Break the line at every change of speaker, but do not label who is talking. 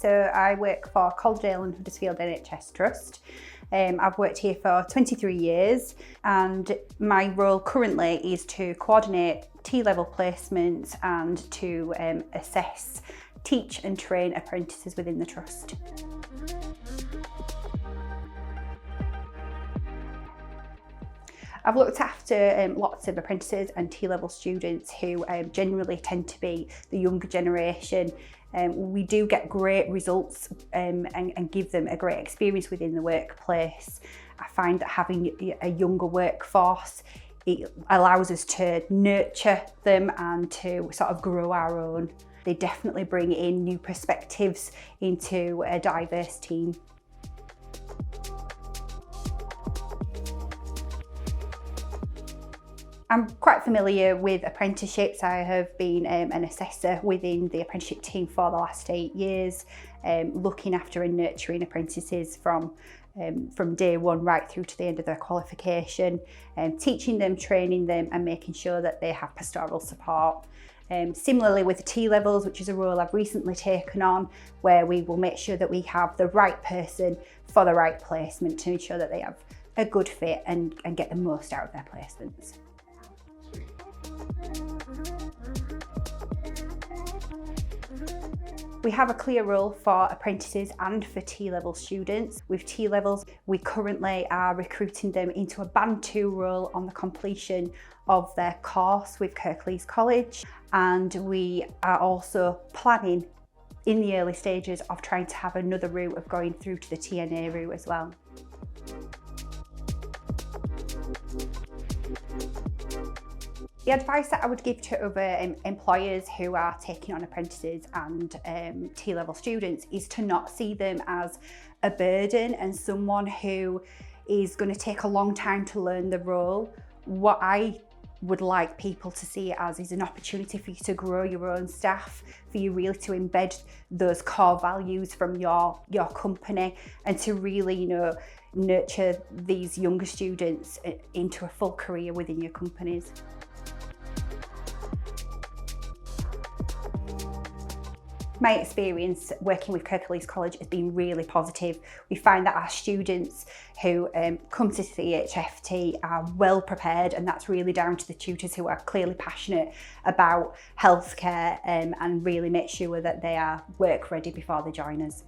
So I work for Calderdale and Huddersfield NHS Trust. I've worked here for 23 years and my role currently is to coordinate T-level placements and to assess, teach and train apprentices within the trust. I've looked after lots of apprentices and T-level students who generally tend to be the younger generation. We do get great results and give them a great experience within the workplace. I find that having a younger workforce, it allows us to nurture them and to sort of grow our own. They definitely bring in new perspectives into a diverse team. I'm quite familiar with apprenticeships. I have been an assessor within the apprenticeship team for the last 8 years, looking after and nurturing apprentices from day one right through to the end of their qualification, teaching them, training them and making sure that they have pastoral support. Similarly with the T Levels, which is a role I've recently taken on, where we will make sure that we have the right person for the right placement to ensure that they have a good fit and get the most out of their placements. We have a clear role for apprentices and for T-level students. With T-levels, we currently are recruiting them into a Band 2 role on the completion of their course with Kirklees College, and we are also planning in the early stages of trying to have another route of going through to the TNA route as well. The advice that I would give to other employers who are taking on apprentices and T-level students is to not see them as a burden and someone who is going to take a long time to learn the role. What I would like people to see it as is an opportunity for you to grow your own staff, for you really to embed those core values from your company and to really, nurture these younger students into a full career within your companies. My experience working with Kirklees College has been really positive. We find that our students who come to CHFT are well prepared, and that's really down to the tutors who are clearly passionate about healthcare and really make sure that they are work ready before they join us.